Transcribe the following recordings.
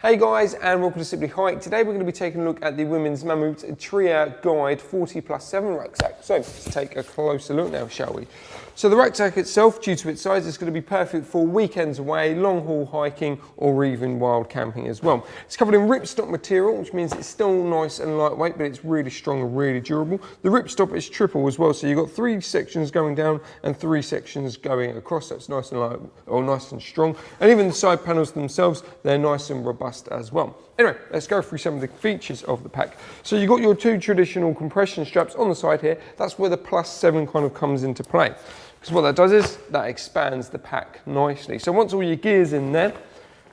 Hey guys, and welcome to Simply Hike. Today we're going to be taking a look at the women's Mammut Trea Guide 40+7 rucksack. So let's take a closer look now, shall we? So the rucksack itself, due to its size, is going to be perfect for weekends away, long haul hiking, or even wild camping as well. It's covered in ripstop material, which means it's still nice and lightweight, but it's really strong and really durable. The ripstop is triple as well, so you've got 3 sections going down and 3 sections going across. So it's nice and light, or nice and strong. And even the side panels themselves, they're nice and robust as well. Anyway, let's go through some of the features of the pack. So you've got your 2 traditional compression straps on the side here. That's where the +7 kind of comes into play. Because what that does is, that expands the pack nicely. So once all your gear's in there,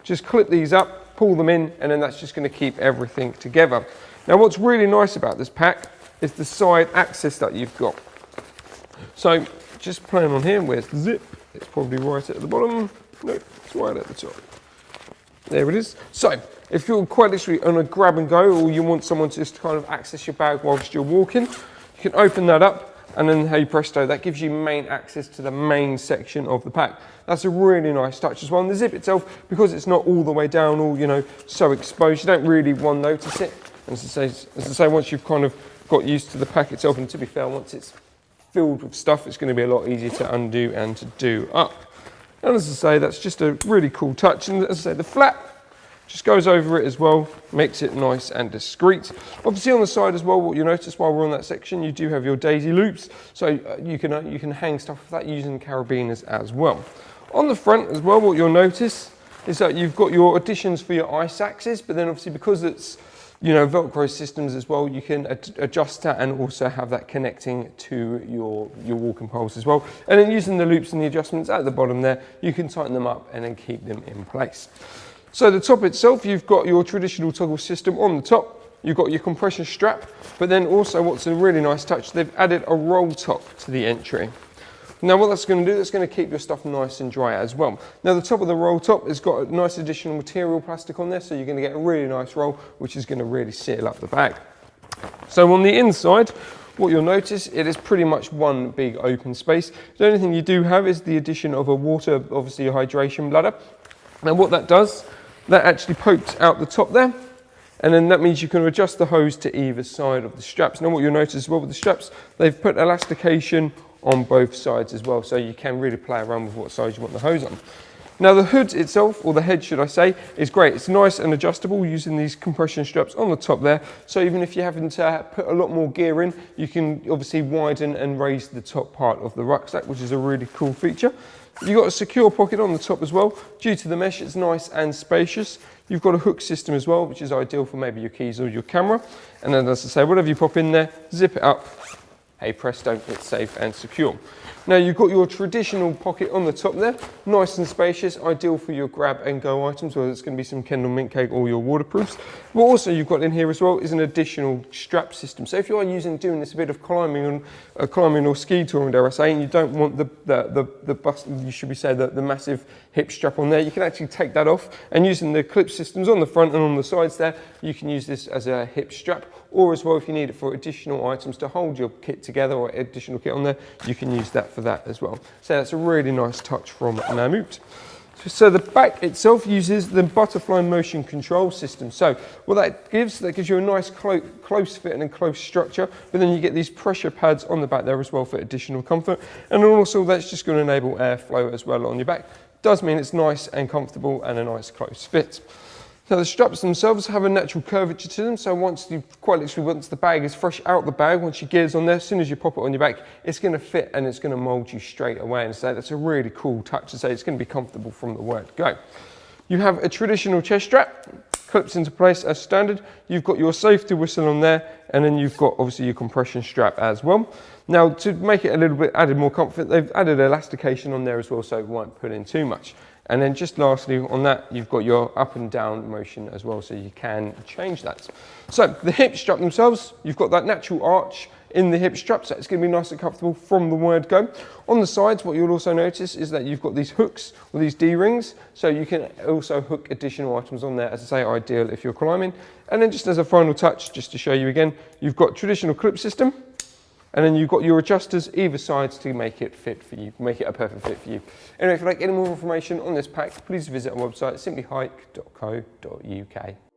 just clip these up, pull them in, and then that's just going to keep everything together. Now what's really nice about this pack is the side access that you've got. So just playing on here, where's the zip? It's probably right at the bottom. No, it's right at the top. There it is. So if you're quite literally on a grab and go, or you want someone to just kind of access your bag whilst you're walking, you can open that up, and then hey presto, that gives you main access to the main section of the pack. That's a really nice touch as well. And the zip itself, because it's not all the way down, all so exposed, you don't really notice it. And as I say, once you've kind of got used to the pack itself, and to be fair, once it's filled with stuff, it's going to be a lot easier to undo and to do up. And as I say, that's just a really cool touch. And as I say, the flap just goes over it as well, makes it nice and discreet. Obviously on the side as well, what you'll notice while we're on that section, you do have your daisy loops. So you can hang stuff with that using carabiners as well. On the front as well, what you'll notice is that you've got your additions for your ice axes, but then obviously because it's Velcro systems as well, you can adjust that and also have that connecting to your walking poles as well. And then using the loops and the adjustments at the bottom there, you can tighten them up and then keep them in place. So the top itself, you've got your traditional toggle system on the top. You've got your compression strap, but then also what's a really nice touch, they've added a roll top to the entry. Now what that's going to do, that's going to keep your stuff nice and dry as well. Now the top of the roll top has got a nice additional material plastic on there, so you're going to get a really nice roll, which is going to really seal up the bag. So on the inside, what you'll notice, it is pretty much one big open space. The only thing you do have is the addition of a water, obviously a hydration bladder. Now what that does, that actually pokes out the top there, and then that means you can adjust the hose to either side of the straps. Now what you'll notice as well with the straps, they've put elastication on both sides as well, so you can really play around with what side you want the hose on. Now the hood itself, or the head should I say, is great. It's nice and adjustable using these compression straps on the top there, so even if you're having to put a lot more gear in, you can obviously widen and raise the top part of the rucksack, which is a really cool feature. You've got a secure pocket on the top as well. Due to the mesh, it's nice and spacious. You've got a hook system as well, which is ideal for maybe your keys or your camera. And then as I say, whatever you pop in there, zip it up, hey presto, it's safe and secure. Now you've got your traditional pocket on the top there, nice and spacious, ideal for your grab and go items, whether it's going to be some Kendall mint cake or your waterproofs. What also you've got in here as well is an additional strap system. So if you are doing this a bit of climbing or ski touring, dare I say, and you don't want the massive hip strap on there, you can actually take that off, and using the clip systems on the front and on the sides there, you can use this as a hip strap, or as well if you need it for additional items to hold your kit together or additional kit on there, you can use that for that as well. So that's a really nice touch from Mammut. So the back itself uses the butterfly motion control system. So what that gives you a nice close fit and close structure, but then you get these pressure pads on the back there as well for additional comfort. And also that's just going to enable airflow as well on your back. Does mean it's nice and comfortable and a nice close fit. Now the straps themselves have a natural curvature to them, so once the bag is fresh out the bag, once your gear's on there, as soon as you pop it on your back, it's going to fit and it's going to mould you straight away. And so that's a really cool touch to say it's going to be comfortable from the word go. You have a traditional chest strap, clips into place as standard. You've got your safety whistle on there, and then you've got obviously your compression strap as well. Now to make it a little bit added more comfort, they've added elastication on there as well, so it won't put in too much. And then just lastly on that, you've got your up and down motion as well, so you can change that. So the hip strap themselves, you've got that natural arch in the hip strap, so it's going to be nice and comfortable from the word go. On the sides, what you'll also notice is that you've got these hooks or these D-rings, so you can also hook additional items on there, as I say, ideal if you're climbing. And then just as a final touch, just to show you again, you've got traditional clip system, And then you've got your adjusters either sides to make it fit for you, make it a perfect fit for you. Anyway, if you'd like any more information on this pack, please visit our website, simplyhike.co.uk.